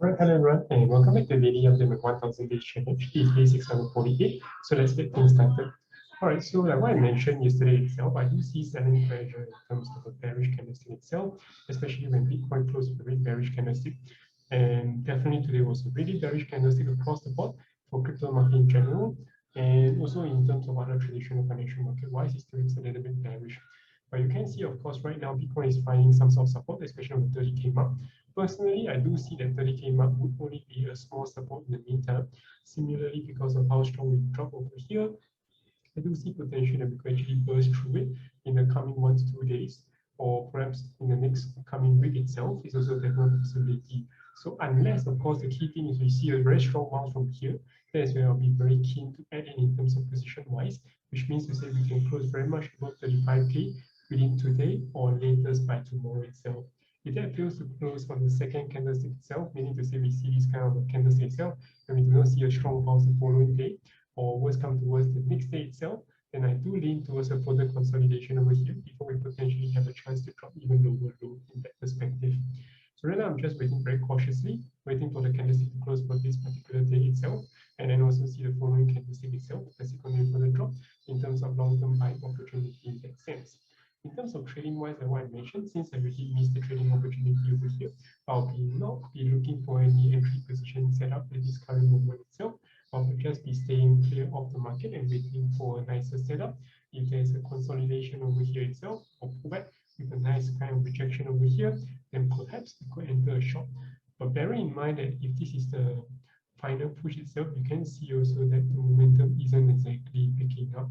Right, hello everyone, and welcome back to the Daily Update 1000 Days Challenge. It's day 648, so let's get things started. Alright, so like what I mentioned yesterday itself, I do see selling pressure in terms of a bearish candlestick itself, especially when Bitcoin closed with a very bearish candlestick. And definitely today was a really bearish candlestick across the board for crypto market in general, and also in terms of other traditional financial market wise, it's still a little bit bearish. But you can see, of course, right now Bitcoin is finding some sort of support, especially on the 30K mark. Personally, I do see that 30K mark would only be a small support in the meantime. Similarly, because of how strong we drop over here, I do see potential that we could actually burst through it in the coming 1 to 2 days, or perhaps in the next coming week itself is also definitely a possibility. So unless, of course, the key thing is we see a very strong bounce from here, that's where I'll be very keen to add in terms of position-wise, which means to say we can close very much above 35K within today or latest by tomorrow itself. If that fails to close on the second candlestick itself, meaning to say we see this kind of a candlestick itself, and we do not see a strong bounce the following day, or worst come towards the next day itself, then I do lean towards a further consolidation over here before we potentially have a chance to drop even lower low in that perspective. So right now I'm just waiting very cautiously, waiting for the candlestick to close for this particular day itself, and then also see the following candlestick itself as it continues further drop in terms of long-term buying opportunity in that sense. In terms of trading wise, like what I mentioned, since I already missed the trading opportunity over here, I'll not be looking for any entry position set up at this current moment itself. I'll just be staying clear of the market and waiting for a nicer setup. If there's a consolidation over here itself, or pullback with a nice kind of rejection over here, then perhaps we could enter a short. But bearing in mind that if this is the final push itself, you can see also that the momentum isn't exactly picking up.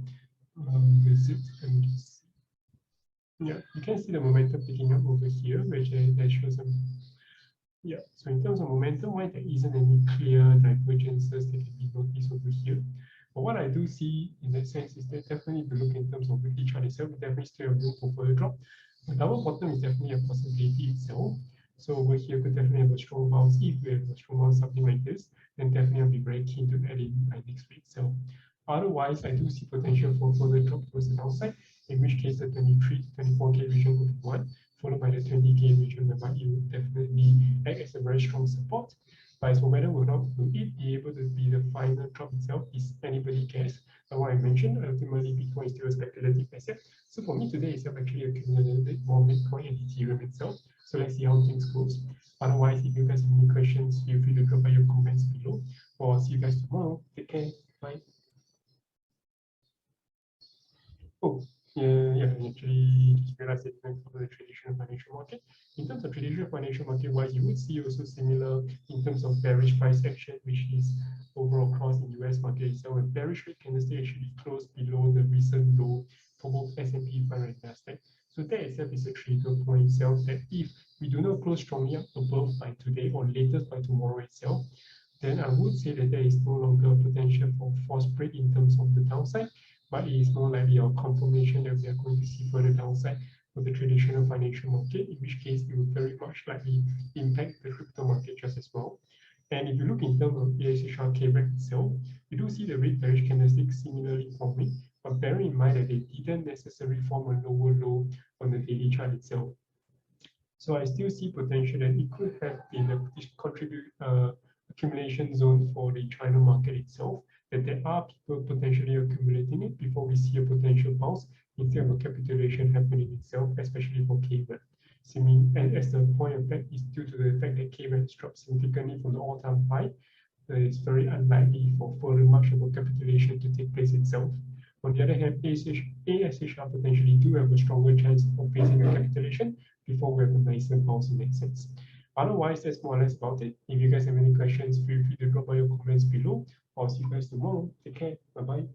Yeah, you can see the momentum picking up over here, which that shows some. Yeah, so in terms of momentum, why there isn't any clear divergences that can be noticed over here. But what I do see in that sense is that definitely if you look in terms of weekly chart itself, we definitely still have room for further drop. The double bottom is definitely a possibility itself. So over here could definitely have a strong bounce. If we have a strong bounce, something like this, then definitely I'll be very keen to add in by next week. So otherwise, I do see potential for further drop towards the downside, in which case the 23 to 24K region would be one, followed by the 20K region, whereby it would definitely act as a very strong support. But as for whether or not will it be able to be the final drop itself is anybody guess. But what I mentioned, ultimately Bitcoin is still a speculative asset. So for me today itself actually accumulated a bit more Bitcoin and Ethereum itself. So let's see how things goes. Otherwise, if you guys have any questions, feel free to drop by your comments below. Or see you guys tomorrow. Take care. Bye. Oh, yeah, actually just realized that when for the traditional financial market. In terms of traditional financial market wise, you would see also similar in terms of bearish price action, which is overall across the US market itself. A bearish rate candlestick actually closed below the recent low for both S&P 500 and Nasdaq. So that itself is a trigger point itself that if we do not close strongly up above by today or latest by tomorrow itself, then I would say that there is no longer potential for force break in terms of the downside, but it is more likely a confirmation that we are going to see further downside for the traditional financial market, in which case it will very much likely impact the crypto market just as well. And if you look in terms of ASHR KREC itself, you do see the red bearish candlestick similarly forming, but bearing in mind that they didn't necessarily form a lower low on the daily chart itself. So I still see potential that it could have been a accumulation zone for the China market itself, that there are people potentially accumulating it before we see a potential bounce instead of a capitulation happening itself, especially for KREC. And as the point of fact is due to the fact that KREC has dropped significantly from the all-time high, it's very unlikely for further much of a capitulation to take place itself. On the other hand, ASHR potentially do have a stronger chance of facing a capitulation before we have a nicer bounce in that sense. Otherwise, that's more or less about it. If you guys have any questions, feel free to drop by your comments below. I'll see you guys tomorrow. Take care. Bye-bye.